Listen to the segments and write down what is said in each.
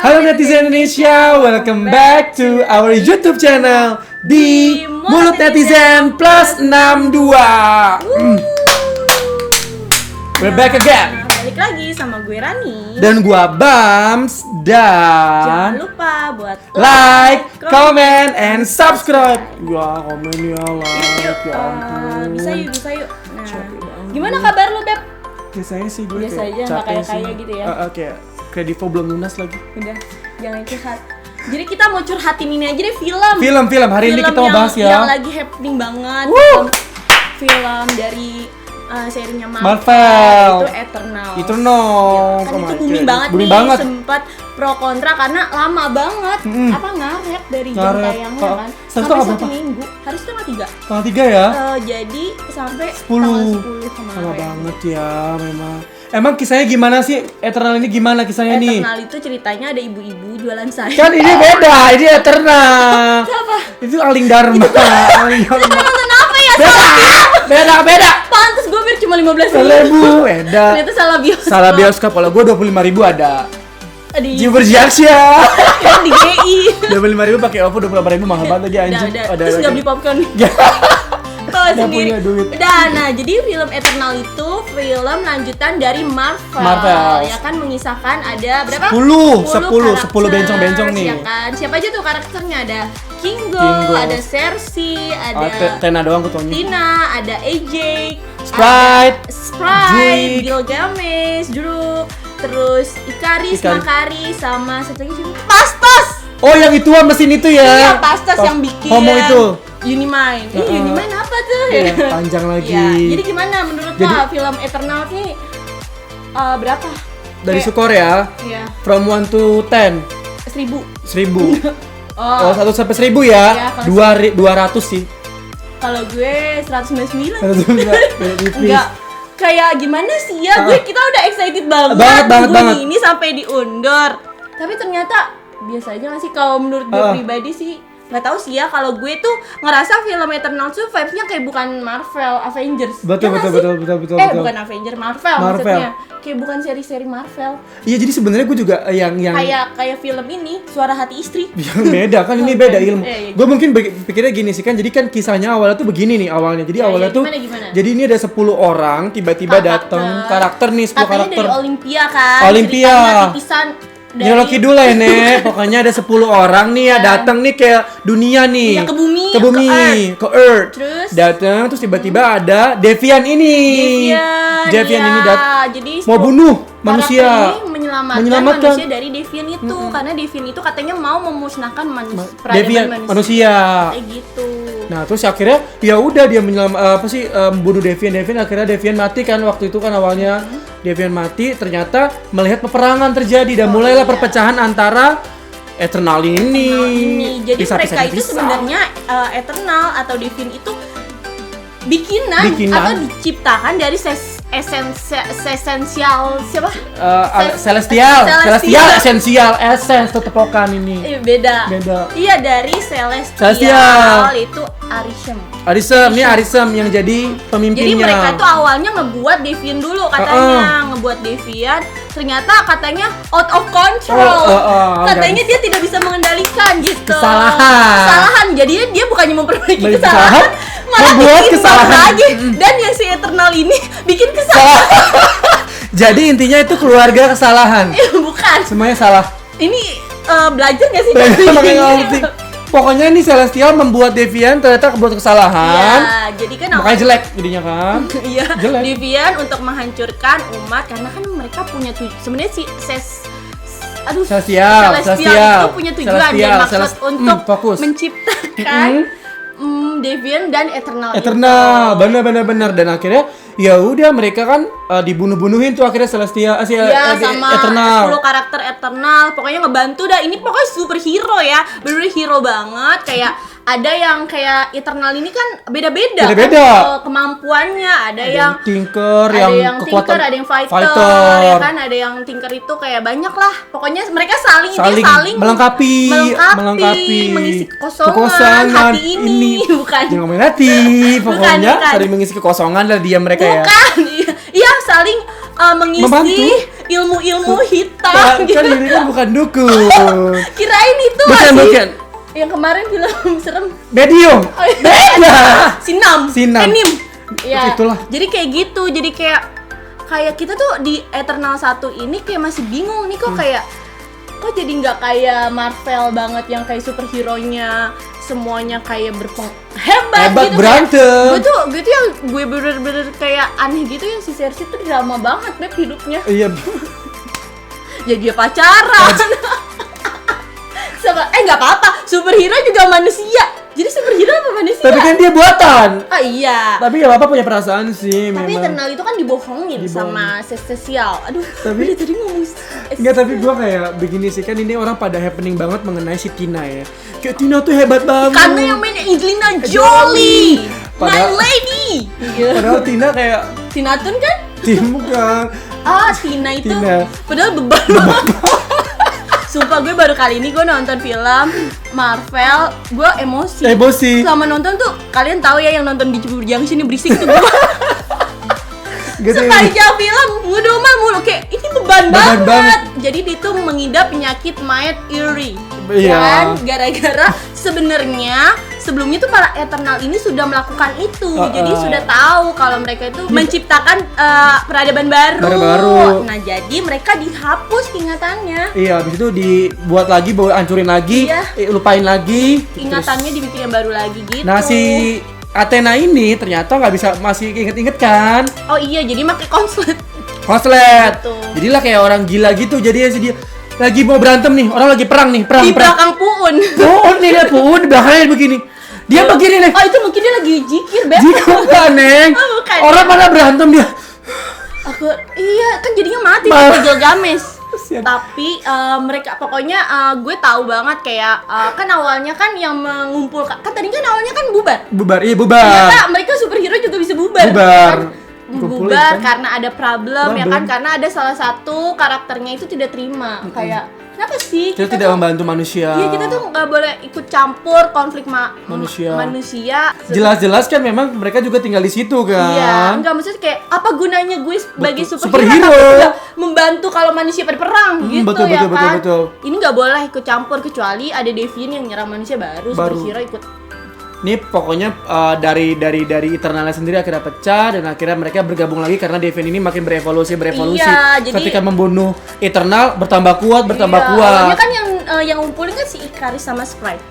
Halo netizen Indonesia, welcome back to our YouTube channel di Mulut Netizen Plus 62. We're back again. Balik lagi sama gue Rani Dan gua Bams. Jangan Dan lupa buat like, comment, and subscribe. Ya komen ya, like, ya ampun. Bisa yuk. Nah, gimana kabar lu, Beb? Biasanya sih gue Biasa kayak aja, nggak capek kaya-kaya sih. gitu ya. Kayak kredivo belum lunas lagi. Udah, jangan curhat. Jadi kita mau curhatin ini aja deh, film. Hari ini kita mau bahas ya. Yang lagi happening banget. Film dari serinya Marvel. Itu Eternal. Eternal. Kan Oh itu my booming God. banget Booming nih, banget. sempat pro kontra karena lama banget. Apa ngaret dari jam Ngaret. tayangnya kan? Satu Sampai apa? 1 minggu. Harus tanggal 3. Tanggal 3 ya? Jadi sampai 10. tanggal 10 kemarin. Lama banget ya memang. Emang kisahnya gimana sih? Eternal ini gimana kisahnya nih? Eternal itu ceritanya ada ibu-ibu jualan sayur. Kan ini beda, ini Eternal. Siapa? Itu Aling Dharma. Aling Dharma. Nonton apa ya? Beda. Pantes gue biar cuma 15.000. 1.000, beda. Ternyata salah bioskop. Salah bioskop, kalau gue 25.000 ada. Di Jiver Jaksya. di GI. 25.000 pakai OVO, 28.000 mahal banget aja anjing. Udah. Terus nggak beli popcorn. Kalau Udah sendiri. punya duit. Udah, nah jadi film Eternal itu film lanjutan dari Marvel. Ya kan mengisahkan ada berapa? 10 bencong-bencong nih. Ya kan? Siapa aja tuh karakternya? Ada Kingo, ada Cersei, ada Tena doang gue taunya. Tina, ada AJ, Sprite, ada Sprite, Druid. Gilgamesh, Druk, terus Ikaris, Ikari. Makari, sama satu lagi siapa? Pastos! Oh yang itu mesin itu ya? Iya, Pastos yang bikin Homo itu. Unimind. Unimind apa tuh? Iya, panjang lagi. Ya, jadi gimana menurut lo film Eternal ini berapa? Dari Kayak- skor ya, Iya, from 1 to 10 1000. 1000. Oh, 1 sampai 1000 ya? Iya, kalau 200 sih. kalau gue 199. Tipis. Enggak. Kayak gimana sih ya? Kita udah excited banget. Banget. Ini sampai diundur. Tapi ternyata biasa aja nggak sih kalau menurut gue pribadi sih. Nggak tahu sih ya, kalau gue tuh ngerasa film Eternal tuh vibes-nya kayak bukan Marvel, Avengers. Betul. Ya nggak sih? Betul. Bukan Avenger, Marvel maksudnya. Kayak bukan seri-seri Marvel. Iya, jadi sebenarnya gue juga yang Kayak film ini, Suara Hati Istri. yang beda kan, ini beda ilmu. Iya. Gue mungkin pikirnya gini sih kan, jadi kan kisahnya awalnya tuh begini nih awalnya. Jadi awalnya tuh gimana? jadi ini ada 10 orang tiba-tiba datang karakter nih 10 Katanya karakter. dari Olympia kan. Olympia. Ceritanya titisan dari Nyolok dulu ya Nek, pokoknya ada 10 orang nih ya datang nih kayak dunia nih. Iya, ke bumi, ke Earth. Terus? Datang terus tiba-tiba ada Devian ini. Devian iya. ini Jadi mau bunuh karakter manusia. ini menyelamatkan manusia dari Devian itu karena Devian itu katanya mau memusnahkan Devian peradaban manusia. Kayak gitu. Nah, terus akhirnya ya udah dia membunuh Devian akhirnya Devian mati kan waktu itu kan awalnya. Devian mati, ternyata melihat peperangan terjadi dan mulailah perpecahan antara Eternal ini. Jadi Pisah-pisah, mereka itu sebenarnya Eternal atau Devian itu bikinan atau diciptakan dari esensial siapa? Celestial essence tetepokan ini. Beda. Iya, dari Celestial itu Arishem yang jadi pemimpinnya. Jadi mereka tuh awalnya ngebuat Devian dulu katanya, ternyata katanya out of control. Katanya dia tidak bisa mengendalikan gitu. Kesalahan. Jadinya dia bukannya memperbaiki kesalahan, malah membuat bikin kesalahan lagi. Dan yang si Eternal ini bikin kesalahan. Jadi intinya itu keluarga kesalahan. Bukan. Semuanya salah. Ini belajar nggak sih? Makanya ngerti. Pokoknya ini Celestial membuat Devian ternyata membuat kesalahan. Ya, jadi kan makanya jelek jadinya kan. Iya, jelek. Devian untuk menghancurkan umat karena kan mereka punya sebenarnya Celestial itu punya tujuan dan maksud untuk menciptakan Devian dan Eternal. Benar. Dan akhirnya ya udah mereka kan dibunuh-bunuhin tuh akhirnya Celestial sama Eternal. 10 karakter Eternal. Pokoknya ngebantu dah. Ini pokoknya superhero ya. Bener-bener hero banget. Kayak ada yang kayak Eternal ini kan beda-beda. Kan, kemampuannya ada yang tinker, yang kekuatan, tinker, ada yang fighter, ya kan, ada yang tinker itu kayak banyak lah. Pokoknya mereka saling melengkapi, mengisi kekosongan hati ini. Bukan. Jangan ngomongin hati, pokoknya saling mengisi kekosongan lah dia mereka ya. Bukan. Iya, saling mengisi. Membantu. ilmu-ilmu hitam Kan gitu. ini kan bukan dukun. Kirain itu Bukan. yang kemarin film serem Medium. Oh, iya. Beda. Sinam. Nim. Ya. Itulah. Jadi kayak gitu. Jadi kayak kita tuh di Eternal 1 ini kayak masih bingung nih kok kok jadi nggak kayak Marvel banget yang kayak superhero-nya semuanya kayak hebat gitu. Berantem. Gue tuh yang gue bener-bener kayak aneh gitu ya, si Cersei tuh drama banget Beb hidupnya. Iya. Ya dia pacaran. Nggak apa-apa, superhero juga manusia. Jadi superhero apa manusia? Tapi kan dia buatan. Oh iya. Tapi gak apa-apa punya perasaan sih. Tapi memang. Eternal itu kan dibohongin sama Celestial. Aduh, Tapi tadi ngomong enggak, tapi gua kayak begini sih, kan ini orang pada happening banget mengenai si Tina ya. Kayak Tina tuh hebat banget. karena yang main Angelina Jolie, my Padahal- lady. Padahal Tina kayak Tina Tun kan? tim bukan. Tina itu. Tina. Padahal beban banget. Sumpah gue baru kali ini gue nonton film Marvel, gue emosi. Selama nonton tuh kalian tahu ya yang nonton di Cibubur Junction ini berisik tuh gue. Gitu. Sepanjang film ngedumel mulu kayak ini beban banget. banget. Jadi dia tuh mengidap penyakit Mad Uri. Iya. Kan gara-gara sebenarnya sebelumnya tuh para Eternal ini sudah melakukan itu. Jadi sudah tahu kalau mereka itu menciptakan peradaban baru. Nah, jadi mereka dihapus ingatannya. Iya, habis itu dibuat lagi, hancurin lagi, Iya. lupain lagi. Ingatannya dibikin yang baru lagi gitu. Nah, si Athena ini ternyata nggak bisa, masih inget-inget kan? Oh iya, jadi pakai konslet. Konslet. Gitu. Jadilah kayak orang gila gitu. Jadi dia lagi mau berantem nih, orang lagi perang nih, Di belakang Puun. Puun nih, dia Puun di belakangnya begini. Dia begini nih. Oh, itu mungkin dia lagi jikir, Beb. Jika bukan, Neng. Oh, bukan. Orang pada berantem dia. Iya, kan jadinya mati sama Gilgamesh. Tapi mereka pokoknya gue tahu banget kayak kan awalnya kan yang mengumpulkan kan tadi kan awalnya kan bubar. Bubar. Ternyata mereka superhero juga bisa bubar. Bubar. Kan? Kumpulin, Bubar kan? karena ada problem ya kan, karena ada salah satu karakternya itu tidak terima kayak kenapa sih Kita tidak membantu manusia. Iya, kita tuh nggak boleh ikut campur konflik manusia. Jelas-jelas kan memang mereka juga tinggal di situ kan. Iya, enggak maksudnya kayak apa gunanya gue sebagai superhero Superhero. tapi nggak membantu kalau manusia pada perang gitu betul, ya betul, kan. betul. Ini nggak boleh ikut campur kecuali ada Deviant yang nyerang manusia baru. Superhero ikut. Ini pokoknya dari Eternalnya sendiri akhirnya pecah dan akhirnya mereka bergabung lagi karena Deviant ini makin berevolusi. Iya, jadi ketika membunuh Eternal bertambah kuat. Awalnya kan yang ngumpulin kan si Ikaris sama Sprite.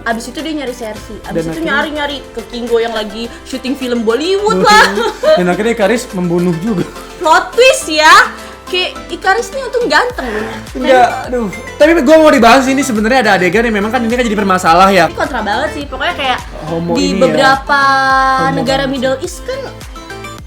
Abis itu dia nyari Cersei. Abis Dan itu akhirnya- nyari ke Kingo yang lagi syuting film Bollywood lah. Dan akhirnya Ikaris membunuh juga. Plot twist ya. Kayak Ikaris nih untung ganteng loh. Enggak, aduh. Tapi gue mau dibahas ini sebenarnya ada adegan yang memang kan ini kan jadi bermasalah ya. Ini kontra banget sih. Pokoknya kayak Homo di ini beberapa Homo negara banget. Middle East kan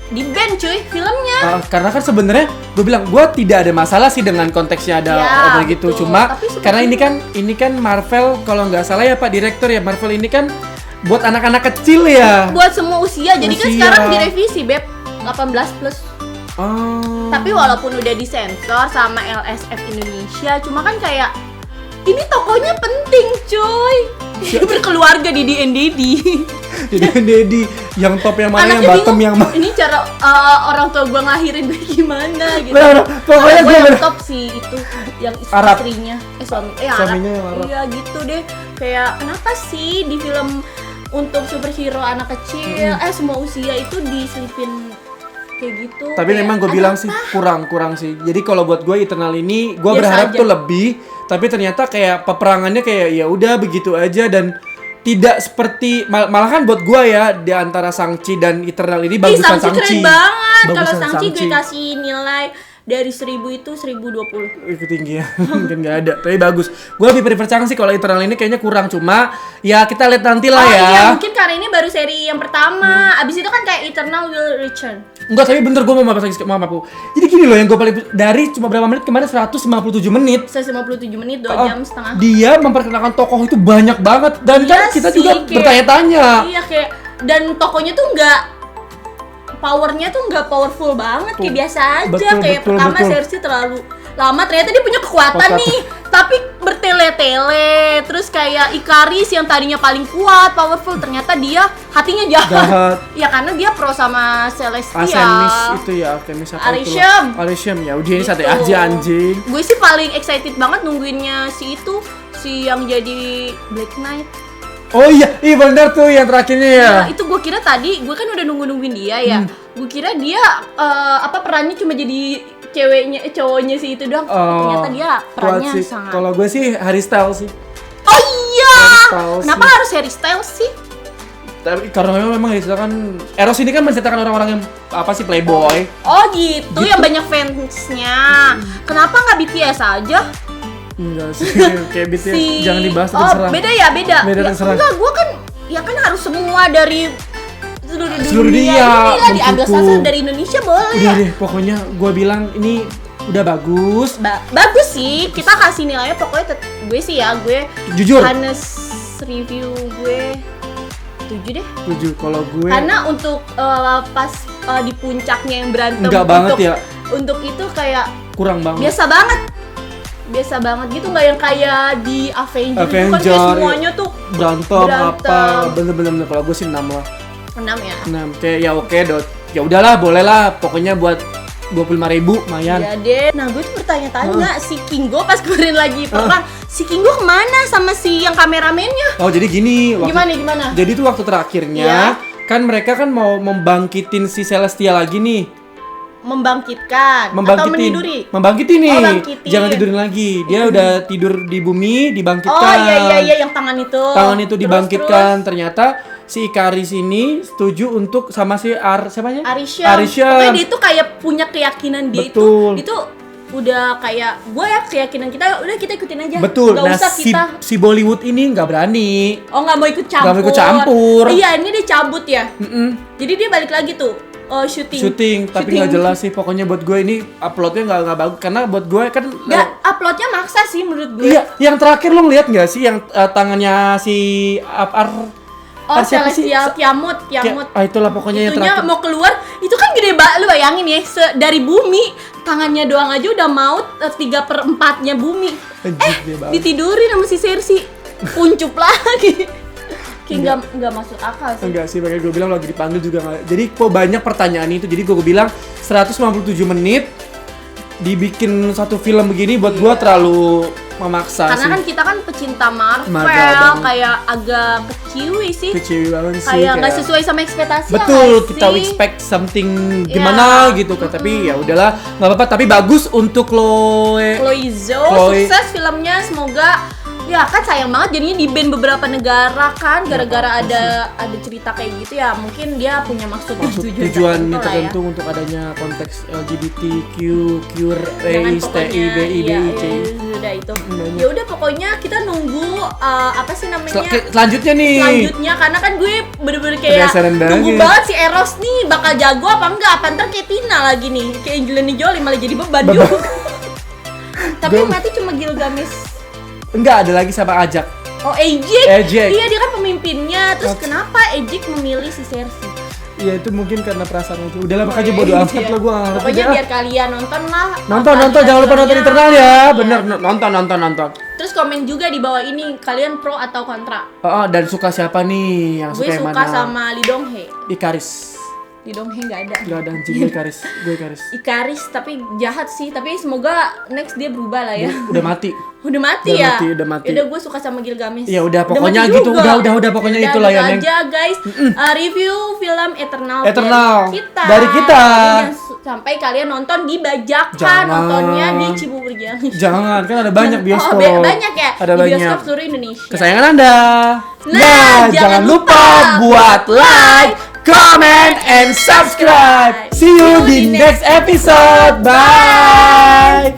di ban cuy filmnya. Karena kan sebenarnya gue bilang gue tidak ada masalah sih dengan konteksnya ada Ya, gitu. betul. Cuma Tapi sebenarnya- karena ini kan Marvel kalau nggak salah ya Pak Direktur ya, Marvel ini kan buat anak-anak kecil ya. Buat semua usia. Jadi kan Usia. sekarang direvisi Beb 18 plus. Oh. Tapi walaupun udah disensor sama LSF Indonesia, cuma kan kayak ini tokonya penting cuy. Berkeluarga di D&D. Jadi Dedi yang top yang mana, yang Anaknya bottom bingung, yang mana. ini cara orang tua gua ngelahirin gue gimana gitu. Bener, pokoknya Gue gue yang bener. top sih itu yang Arab. istrinya Suaminya yang Arab. Iya gitu deh. Kayak kenapa sih di film untuk superhero anak kecil semua usia itu diselipin kayak gitu. Tapi Kayak, memang gue ada bilang apa? sih kurang sih. Jadi kalau buat gue Eternal ini gue Biasa berharap aja. tuh lebih, tapi ternyata kayak peperangannya kayak ya udah begitu aja dan tidak seperti malahan buat gue ya di antara Shang-Chi dan Eternal ini bagusan Shang-Chi Shang-Chi. keren banget. Kalau Bagusan Shang-Chi gue Shang-Chi. kasih nilai dari 1000 itu 1020. Ketinggian mungkin nggak ada, tapi bagus. Gue lebih prefer Shang-Chi, kalau Eternal ini kayaknya kurang, cuma ya kita lihat nanti lah ya. Iya, mungkin karena ini baru seri yang pertama. Abis itu kan kayak Eternal will return. Enggak, tapi bentar gue mau bahas lagi sama aku. Jadi gini loh yang gue paling dari cuma berapa menit kemarin 157 menit. 157 menit, 2 jam setengah. Dia memperkenalkan tokoh itu banyak banget dan Iya kan kita sih, juga kayak- bertanya-tanya. Iya kayak dan tokonya tuh powernya tuh nggak powerful banget, kayak biasa aja. Betul, kayak betul, pertama betul. Cersei terlalu lama, ternyata dia punya kekuatan Kekuatan. nih. tapi bertele-tele. Terus kayak Ikaris yang tadinya paling kuat, powerful, ternyata dia hatinya jahat. Ya karena dia pro sama Celestia. Artemis itu ya, Artemis apa itu? Arishem ya, udah ini santai aja anjing. Gue sih paling excited banget nungguinnya si yang jadi Black Knight. Oh iya benar tuh yang terakhirnya ya. Nah, itu gue kira tadi, gue kan udah nungguin dia ya. Gue kira dia perannya cuma jadi cowoknya sih itu doang. Ternyata dia perannya sangat. Kalau gue sih Harry Styles sih. Oh iya. Kenapa harus Harry Styles sih? Tapi karena memang Harry Styles kan Eros ini kan menceritakan orang-orang yang playboy. Oh gitu. Yang banyak fansnya. Kenapa nggak BTS aja? Enggak sih, kayak BTS jangan dibahas terserah. Beda ya, beda terserah. Enggak, gua kan ya kan harus semua dari seluruh dunia. Di Anglo-Saxon dari Indonesia boleh. Udah deh, pokoknya gua bilang ini udah bagus. Bagus sih, kita kasih nilainya pokoknya gue sih ya, gue jujur. Honest review gue 7 deh. 7 kalau gue. Karena untuk pas di puncaknya yang berantem enggak banget ya. Untuk itu kayak kurang banget. Biasa banget gitu, nggak yang kayak di Avengers kan kayak semuanya tuh berantem. Apa bener-bener kalau gue sih 6 lah. 6 ya? 6 kayak ya oke ya udahlah boleh lah pokoknya buat 25.000 lumayan. Ya deh. Nah gue tuh bertanya-tanya si Kingo pas kemarin lagi perang, si Kingo kemana sama si yang kameramennya? Oh jadi gini. Gimana? Jadi tuh waktu terakhirnya kan mereka kan mau membangkitin si Celestia lagi nih. Membangkitin atau meniduri? Membangkitin nih. Jangan tidurin lagi. Dia udah tidur di bumi, dibangkitkan. Oh iya yang tangan itu. Tangan itu dibangkitkan. Ternyata si Ikaris ini setuju untuk sama si siapanya? Arishem. Pokoknya dia tuh kayak punya keyakinan dia itu udah kayak gue ya, keyakinan kita udah kita ikutin aja. Betul. Gak usah kita si Bollywood ini nggak berani. Oh nggak mau ikut campur. Iya ini dia cabut ya. Jadi dia balik lagi tuh. Syuting tapi nggak jelas sih pokoknya buat gue ini uploadnya nggak bagus karena buat gue kan uploadnya maksa sih menurut gue. Iya yang terakhir lo ngeliat nggak sih yang tangannya si Celestia Tiamut. Itulah pokoknya itunya yang terakhir mau keluar itu kan gede banget, lu bayangin ya dari bumi tangannya doang aja udah mau 3/4 bumi. Ditidurin sama si Cersei kuncup lagi. Kayak nggak masuk akal sih. Enggak sih, makanya gue bilang lagi dipanggil juga nggak. Jadi kok banyak pertanyaan itu. Jadi gue bilang 157 menit dibikin satu film begini buat gue terlalu memaksa. Karena sih. Kan kita kan pecinta Marvel kayak agak keciwi sih. Keciwi banget sih. Kayak nggak sesuai sama ekspektasi. Betul, kita expect something gimana gitu kan. Tapi ya udahlah, nggak apa-apa. Tapi bagus untuk Chloe Zhao. Sukses filmnya, semoga. Ya kan sayang banget jadinya di ban beberapa negara kan gara-gara ada cerita kayak gitu ya, mungkin dia punya tujuan tertentu ya. Untuk adanya konteks LGBTQ, QRAIS, TIBI, udah itu. Ya udah pokoknya kita nunggu apa sih namanya? Selanjutnya nih. Karena kan gue bener-bener kayak nunggu banget si Eros nih bakal jago apa enggak, apa ntar kayak Tina lagi nih, kayak Angelina Jolie malah jadi beban juga. Tapi yang mati cuma Gilgamesh. Enggak, ada lagi sama Ajak. Oh, Ejek. Iya, dia kan pemimpinnya. Terus kenapa Ejek memilih si Cersei? Iya, itu mungkin karena perasaan itu. Udahlah makanya bodo amat lo gua. Pokoknya biar kalian nonton lah. Nonton, jangan lupa nonton Eternal ya. Bener, nonton. Terus komen juga di bawah ini, kalian pro atau kontra? Dan suka siapa nih yang suka yang mana? Gue suka sama Lee Dong Hae. Ikaris. Lee Dong Hae nggak ada anjing. Gue Ikaris tapi jahat sih, tapi semoga next dia berubah lah ya. Udah mati ya. Udah mati. Udah gue suka sama Gilgamesh. Ya udah pokoknya gitu. Udah pokoknya itulah ya. Udah aja guys. Review film Eternal. Dari kita. Sampai kalian nonton di Bajakan, nontonnya di Cibubur Jangan, kan ada banyak bioskop. Banyak ya. Ada di bioskop seluruh Indonesia. Kesayangan Anda. Nah, jangan lupa buat like, comment, and subscribe. See you di next episode. Bye.